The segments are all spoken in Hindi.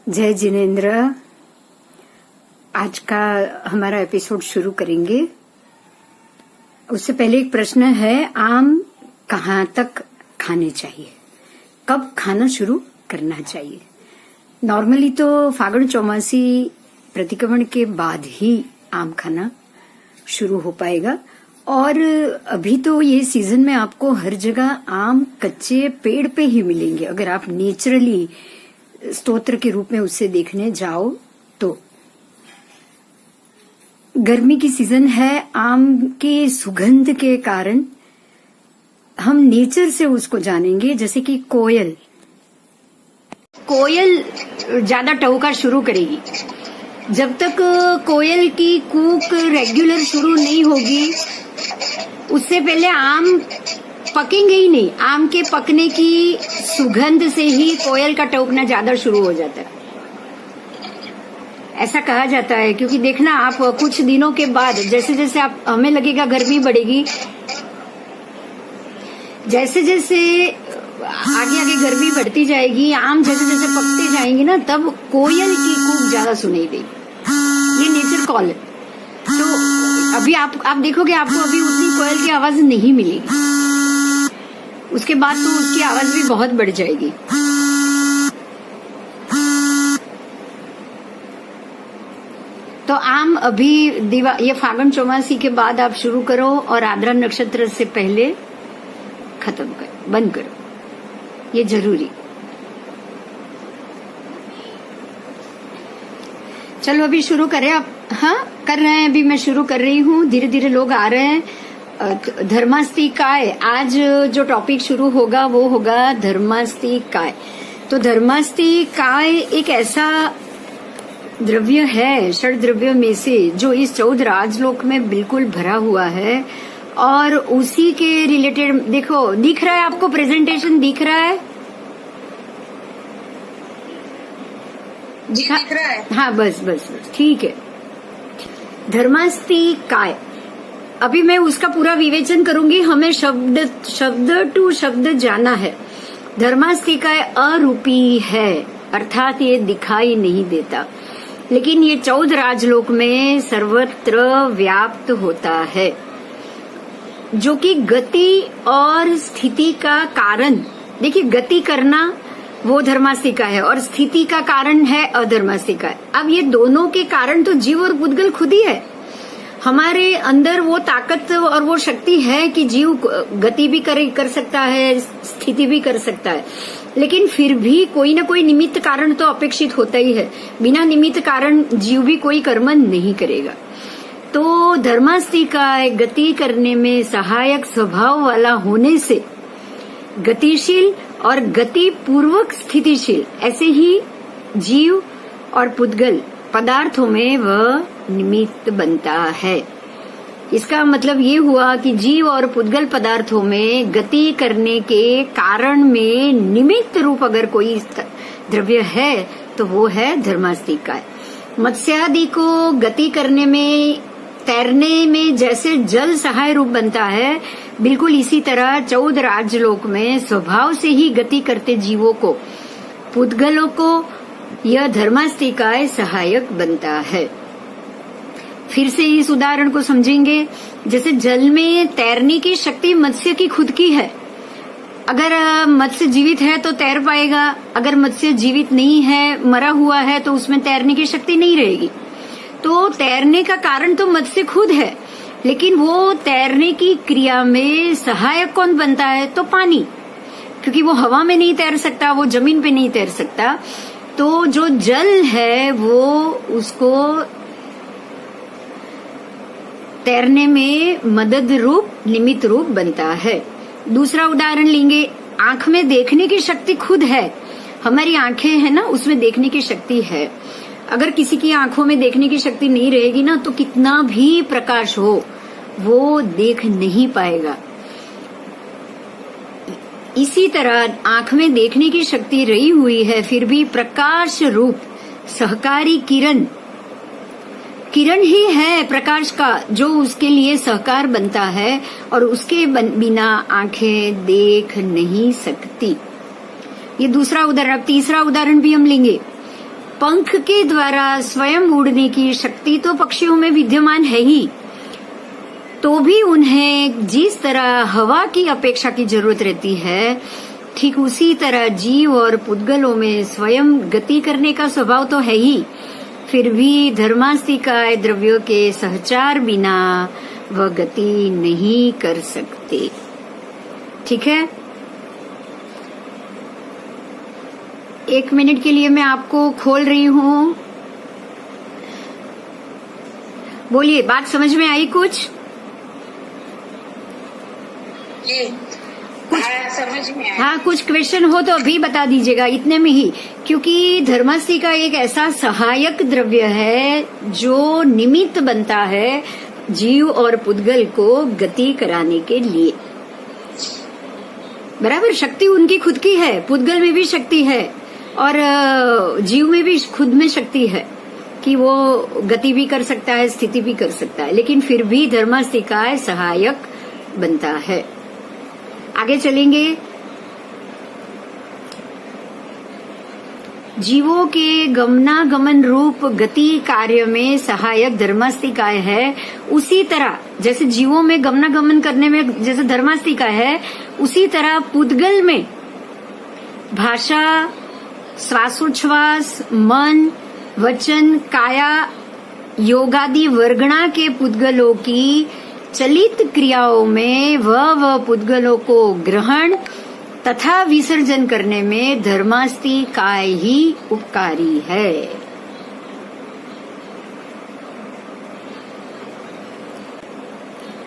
जय जिनेन्द्र। आज का हमारा एपिसोड शुरू करेंगे। उससे पहले एक प्रश्न है, आम कहाँ तक खाने चाहिए, कब खाना शुरू करना चाहिए? नॉर्मली तो फागुन चौमासी प्रतिक्रमण के बाद ही आम खाना शुरू हो पाएगा, और अभी तो ये सीजन में आपको हर जगह आम कच्चे पेड़ पे ही मिलेंगे। अगर आप नेचुरली स्तोत्र के रूप में उसे देखने जाओ तो गर्मी की सीजन है, आम के सुगंध के कारण हम नेचर से उसको जानेंगे। जैसे कि कोयल ज्यादा टहुका शुरू करेगी। जब तक कोयल की कूक रेगुलर शुरू नहीं होगी, उससे पहले आम पकेंगे ही नहीं। आम के पकने की सुगंध से ही कोयल का टहकना ज्यादा शुरू हो जाता है, ऐसा कहा जाता है। क्योंकि देखना, आप कुछ दिनों के बाद जैसे जैसे आप हमें लगेगा गर्मी बढ़ेगी, जैसे जैसे आगे आगे गर्मी बढ़ती जाएगी, आम जैसे जैसे पकते जाएंगे ना, तब कोयल की कूक ज्यादा सुनाई देगी। ये नेचर कॉल है। तो अभी आप देखोगे, आपको अभी उतनी कोयल की आवाज नहीं मिलेगी। उसके बाद तो उसकी आवाज भी बहुत बढ़ जाएगी। तो आम अभी ये फागुन चौमासी के बाद आप शुरू करो, और आद्रा नक्षत्र से पहले खत्म करो, बंद करो, ये जरूरी। चलो अभी शुरू करें आप। हाँ, कर रहे हैं। अभी मैं शुरू कर रही हूँ, धीरे धीरे लोग आ रहे हैं। धर्मास्तिकाय, आज जो टॉपिक शुरू होगा वो होगा धर्मास्तिकाय। तो धर्मास्तिकाय एक ऐसा द्रव्य है षड द्रव्य में से, जो इस 14 राजलोक में बिल्कुल भरा हुआ है, और उसी के रिलेटेड देखो, दिख रहा है आपको? प्रेजेंटेशन दिख रहा है? दिख रहा है। हाँ, बस ठीक है। धर्मास्तिकाय, अभी मैं उसका पूरा विवेचन करूंगी। हमें शब्द टू शब्द जाना है। धर्मास्तिकाय अरूपी है, अर्थात ये दिखाई नहीं देता, लेकिन ये 14 राजलोक में सर्वत्र व्याप्त होता है, जो कि गति और स्थिति का कारण। देखिए, गति करना वो धर्मास्तिकाय है, और स्थिति का कारण है अधर्मास्तिकाय। अब ये दोनों के कारण तो जीव और पुद्गल खुद ही है। हमारे अंदर वो ताकत और वो शक्ति है कि जीव गति भी कर सकता है, स्थिति भी कर सकता है, लेकिन फिर भी कोई ना कोई निमित्त कारण तो अपेक्षित होता ही है। बिना निमित्त कारण जीव भी कोई कर्म नहीं करेगा। तो धर्मास्तिकाय गति करने में सहायक स्वभाव वाला होने से गतिशील और गति पूर्वक स्थितिशील, ऐसे ही जीव और पुद्गल पदार्थों में वह निमित्त बनता है। इसका मतलब ये हुआ कि जीव और पुद्गल पदार्थों में गति करने के कारण में निमित्त रूप अगर कोई द्रव्य है तो वो है धर्मास्तिकाय। मत्स्यादि को गति करने में, तैरने में जैसे जल सहाय रूप बनता है, बिल्कुल इसी तरह 14 राजलोक में स्वभाव से ही गति करते जीवों को, पुद्गलों को, यह धर्मास्तिकाय सहायक बनता है। फिर से इस उदाहरण को समझेंगे। जैसे जल में तैरने की शक्ति मत्स्य की खुद की है। अगर मत्स्य जीवित है तो तैर पाएगा, अगर मत्स्य जीवित नहीं है, मरा हुआ है, तो उसमें तैरने की शक्ति नहीं रहेगी। तो तैरने का कारण तो मत्स्य खुद है, लेकिन वो तैरने की क्रिया में सहायक कौन बनता है? तो पानी, क्योंकि वो हवा में नहीं तैर सकता, वो जमीन पे नहीं तैर सकता। तो जो जल है वो उसको तैरने में मदद रूप, निमित्त रूप बनता है। दूसरा उदाहरण लेंगे। आंख में देखने की शक्ति खुद है। हमारी आंखें है ना, उसमें देखने की शक्ति है। अगर किसी की आंखों में देखने की शक्ति नहीं रहेगी ना, तो कितना भी प्रकाश हो वो देख नहीं पाएगा। इसी तरह आंख में देखने की शक्ति रही हुई है, फिर भी प्रकाश रूप सहकारी किरण ही है प्रकाश का, जो उसके लिए सहकार बनता है, और उसके बिना आंखें देख नहीं सकती। ये दूसरा उदाहरण। अब तीसरा उदाहरण भी हम लेंगे। पंख के द्वारा स्वयं उड़ने की शक्ति तो पक्षियों में विद्यमान है ही, तो भी उन्हें जिस तरह हवा की अपेक्षा की जरूरत रहती है, ठीक उसी तरह जीव और पुद्गलों में स्वयं गति करने का स्वभाव तो है ही। फिर भी धर्मास्तिकाय द्रव्यों के सहचार बिना वह गति नहीं कर सकते। ठीक है, 1 मिनट के लिए मैं आपको खोल रही हूँ। बोलिए, बात समझ में आई कुछ? समझ में आया। हाँ, कुछ क्वेश्चन हो तो अभी बता दीजिएगा, इतने में ही, क्योंकि धर्मास्तिका एक ऐसा सहायक द्रव्य है जो निमित्त बनता है जीव और पुद्गल को गति कराने के लिए। बराबर, शक्ति उनकी खुद की है, पुद्गल में भी शक्ति है और जीव में भी खुद में शक्ति है कि वो गति भी कर सकता है, स्थिति भी कर सकता है, लेकिन फिर भी धर्मास्तिकाय सहायक बनता है। आगे चलेंगे। जीवों के गमनागमन रूप गति कार्य में सहायक धर्मास्तिकाय है। उसी तरह जैसे जीवों में गमनागमन करने में जैसे धर्मास्तिकाय है, उसी तरह पुद्गल में भाषा, श्वासोच्छ्वास, मन, वचन, काया, योगादि वर्गणा के पुद्गलों की चलित क्रियाओं में वह पुद्गलों को ग्रहण तथा विसर्जन करने में धर्मास्तिकाय ही उपकारी है।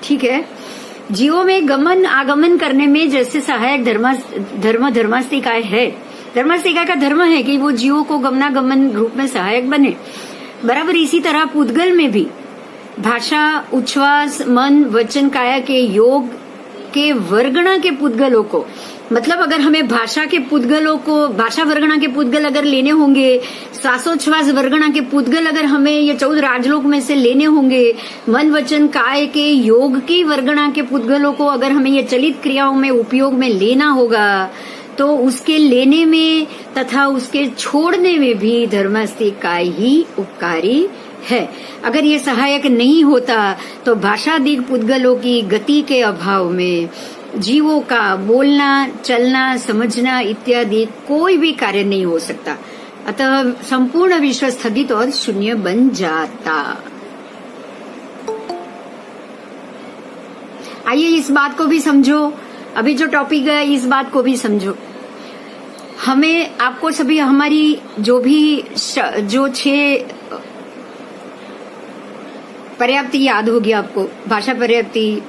ठीक है, जीवों में गमन आगमन करने में जैसे सहायक धर्मास्तिकाय है। धर्मास्तिकाय का धर्म है कि वो जीवों को गमनागमन रूप में सहायक बने। बराबर इसी तरह पुद्गल में भी भाषा, उच्छ्वास, मन, वचन, काया के योग के वर्गणा के पुद्गलों को, मतलब अगर हमें भाषा के पुद्गलों को, भाषा वर्गणा के पुद्गल अगर लेने होंगे, श्वासोच्छ्वास वर्गणा के पुद्गल अगर हमें ये 14 राजलोक में से लेने होंगे, मन, वचन, काय के योग की वर्गणा के पुद्गलों को अगर हमें ये चलित क्रियाओं में उपयोग में लेना होगा, तो उसके लेने में तथा उसके छोड़ने में भी धर्मास्तिकाय ही उपकारी है। अगर ये सहायक नहीं होता तो भाषादिक पुद्गलों की गति के अभाव में जीवों का बोलना, चलना, समझना इत्यादि कोई भी कार्य नहीं हो सकता। अतः संपूर्ण विश्व स्थगित और शून्य बन जाता। आइए इस बात को भी समझो, अभी जो टॉपिक है इस बात को भी समझो। हमें, आपको सभी, हमारी जो 6 पर्याप्ति याद होगी आपको। भाषा पर्याप्ति,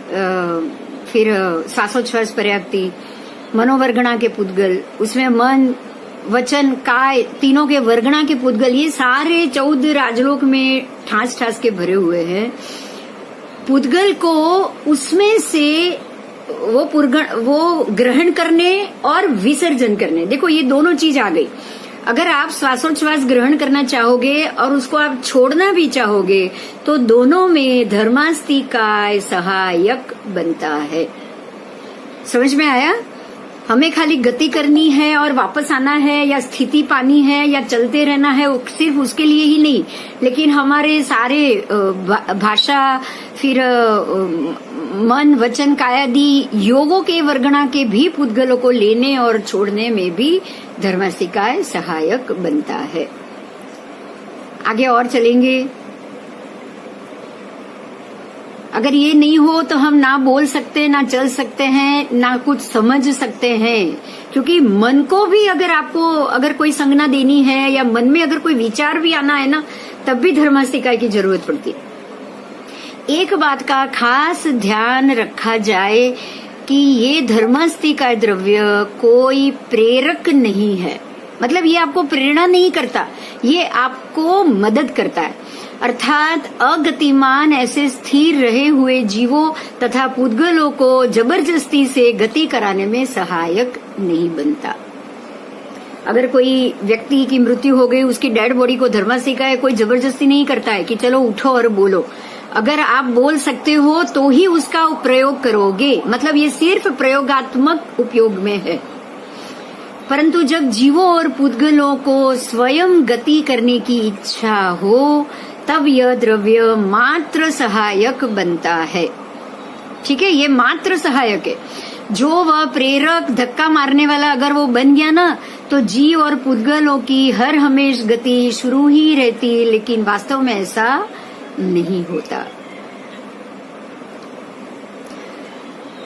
फिर श्वासोच्छ्वास पर्याप्ति, मनोवर्गणा के पुद्गल, उसमें मन, वचन, काय तीनों के वर्गणा के पुद्गल, ये सारे 14 राजलोक में ठास ठास के भरे हुए हैं। पुद्गल को उसमें से वो ग्रहण करने और विसर्जन करने, देखो ये दोनों चीज आ गई। अगर आप श्वासोच्छ्वास ग्रहण करना चाहोगे और उसको आप छोड़ना भी चाहोगे तो दोनों में धर्मास्तिकाय सहायक बनता है। समझ में आया? हमें खाली गति करनी है और वापस आना है या स्थिति पानी है या चलते रहना है, सिर्फ उसके लिए ही नहीं, लेकिन हमारे सारे भाषा, फिर मन, वचन, कायादि योगों के वर्गणा के भी पुद्गलों को लेने और छोड़ने में भी धर्मास्तिकाय सहायक बनता है। आगे और चलेंगे। अगर ये नहीं हो तो हम ना बोल सकते, ना चल सकते हैं, ना कुछ समझ सकते हैं, क्योंकि मन को भी अगर कोई संज्ञा देनी है या मन में अगर कोई विचार भी आना है ना, तब भी धर्मास्तिकाय की जरूरत पड़ती है। एक बात का खास ध्यान रखा जाए कि ये धर्मास्तिकाय द्रव्य कोई प्रेरक नहीं है, मतलब ये आपको प्रेरणा नहीं करता, ये आपको मदद करता है। अर्थात अगतिमान ऐसे स्थिर रहे हुए जीवों तथा पुद्गलों को जबरदस्ती से गति कराने में सहायक नहीं बनता। अगर कोई व्यक्ति की मृत्यु हो गई, उसकी डेड बॉडी को धर्मास्तिकाय कोई जबरदस्ती नहीं करता है कि चलो उठो और बोलो। अगर आप बोल सकते हो तो ही उसका प्रयोग करोगे, मतलब ये सिर्फ प्रयोगात्मक उपयोग में है। परंतु जब जीवों और पुद्गलों को स्वयं गति करने की इच्छा हो तब यह द्रव्य मात्र सहायक बनता है। ठीक है, ये मात्र सहायक है। जो वह प्रेरक धक्का मारने वाला अगर वो बन गया ना, तो जीव और पुद्गलों की हर हमेश गति शुरू ही रहती, लेकिन वास्तव में ऐसा नहीं होता।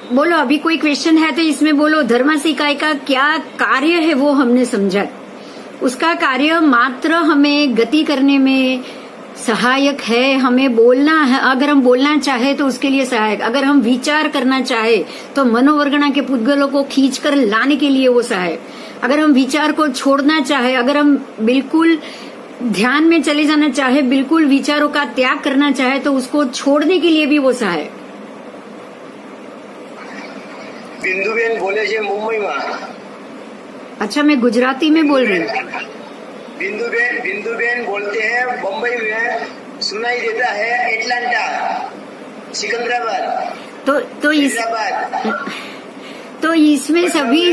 बोलो, अभी कोई क्वेश्चन है तो इसमें बोलो। धर्मासी इकाई का क्या कार्य है वो हमने समझा। उसका कार्य मात्र हमें गति करने में सहायक है। हमें बोलना है, अगर हम बोलना चाहे तो उसके लिए सहायक। अगर हम विचार करना चाहे तो मनोवर्गणा के पुद्गलों को खींचकर लाने के लिए वो सहायक। अगर हम विचार को छोड़ना चाहे, अगर हम बिल्कुल ध्यान में चले जाना चाहे, बिल्कुल विचारों का त्याग करना चाहे, तो उसको छोड़ने के लिए भी वो सहायक। बिंदुबेन बोले छे मुंबई में। अच्छा, मैं गुजराती में बोल रही हूँ। बिंदुबेन बोलते हैं बम्बई में सुनाई देता है एटलांटा, सिकंदराबाद। तो इसमें सभी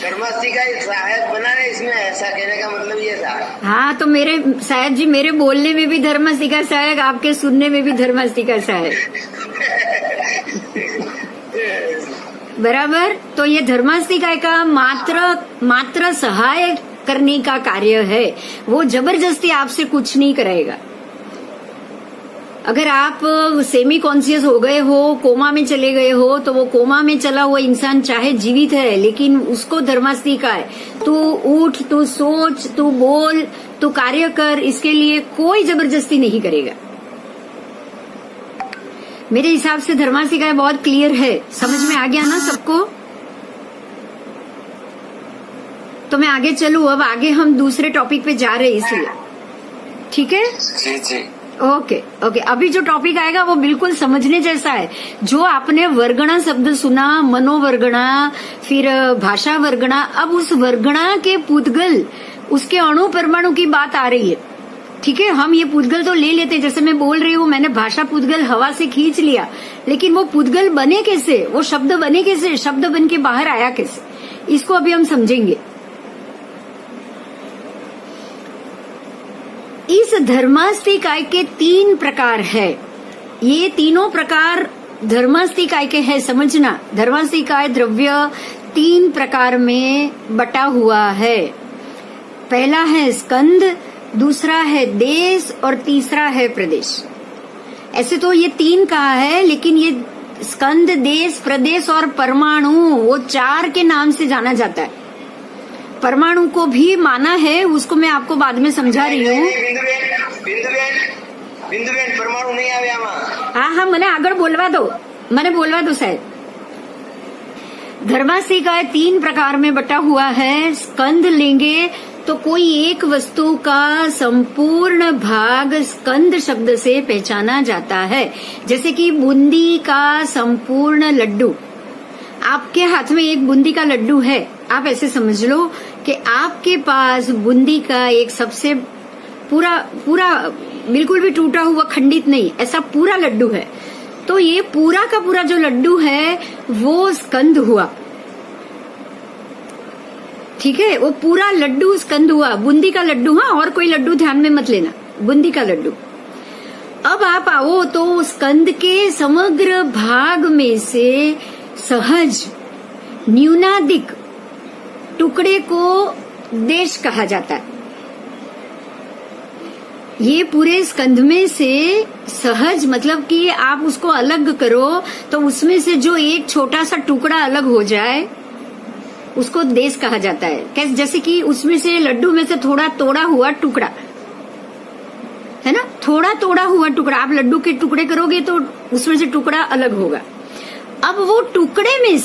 धर्मास्ती का सहायक बना है इसमें, ऐसा कहने का मतलब ये था। हाँ, तो मेरे शायद जी मेरे बोलने में भी धर्मास्ती का सहायक, आपके सुनने में भी धर्मास्ती का सहायक। बराबर। तो ये धर्मास्ती इकाई का मात्र सहायक करने का कार्य है। वो जबरदस्ती आपसे कुछ नहीं कराएगा। अगर आप सेमी कॉन्शियस हो गए हो, कोमा में चले गए हो, तो वो कोमा में चला हुआ इंसान चाहे जीवित है, लेकिन उसको धर्मास्ती इकाई, तू उठ, तू सोच, तू बोल, तू कार्य कर, इसके लिए कोई जबरदस्ती नहीं करेगा। मेरे हिसाब से धर्मास्ती इकाई बहुत क्लियर है। समझ में आ गया ना सबको? तो मैं आगे चलूं। अब आगे हम दूसरे टॉपिक पे जा रहे हैं, इसलिए ठीक है जी जी। ओके। अभी जो टॉपिक आएगा वो बिल्कुल समझने जैसा है। जो आपने वर्गणा शब्द सुना, मनोवर्गणा, फिर भाषा वर्गणा, अब उस वर्गणा के पुद्गल, उसके अणु परमाणु की बात आ रही है। ठीक है, हम ये पुद्गल तो ले लेते, जैसे मैं बोल रही हूँ, मैंने भाषा पुद्गल हवा से खींच लिया, लेकिन वो पुद्गल बने कैसे, वो शब्द बने कैसे, शब्द बन के बाहर आया कैसे, इसको अभी हम समझेंगे। इस धर्मास्ती इकाई के 3 प्रकार है। ये तीनों प्रकार धर्मास्ती इकाई के है, समझना। धर्मास्ती इकाई द्रव्य 3 प्रकार में बटा हुआ है। पहला है स्कंद, दूसरा है देश और तीसरा है प्रदेश। ऐसे तो ये 3 कहा है, लेकिन ये स्कंद, देश, प्रदेश और परमाणु, वो 4 के नाम से जाना जाता है। परमाणु को भी माना है, उसको मैं आपको बाद में समझा रही हूँ। बिंदुबेन परमाणु नहीं आवे आमा। हाँ, मैंने आगे बोलवा दो शायद। धर्मास्ती इकाई 3 प्रकार में बटा हुआ है। स्कंद लेंगे तो कोई एक वस्तु का संपूर्ण भाग स्कंद शब्द से पहचाना जाता है। जैसे कि बूंदी का संपूर्ण लड्डू। आपके हाथ में एक बूंदी का लड्डू है, आप ऐसे समझ लो कि आपके पास बूंदी का एक सबसे पूरा बिल्कुल भी टूटा हुआ, खंडित नहीं, ऐसा पूरा लड्डू है। तो ये पूरा का पूरा जो लड्डू है वो स्कंद हुआ। ठीक है, वो पूरा लड्डू स्कंद हुआ, बूंदी का लड्डू। हाँ, और कोई लड्डू ध्यान में मत लेना, बूंदी का लड्डू। अब आप आओ तो स्कंद के समग्र भाग में से सहज न्यूनाधिक टुकड़े को देश कहा जाता है। ये पूरे स्कंद में से सहज मतलब कि आप उसको अलग करो तो उसमें से जो एक छोटा सा टुकड़ा अलग हो जाए उसको देश कहा जाता है। कैसे? जैसे कि उसमें से लड्डू में से थोड़ा तोड़ा हुआ टुकड़ा है ना, थोड़ा तोड़ा हुआ टुकड़ा। आप लड्डू के टुकड़े करोगे तो उसमें से टुकड़ा अलग होगा। अब वो टुकड़े में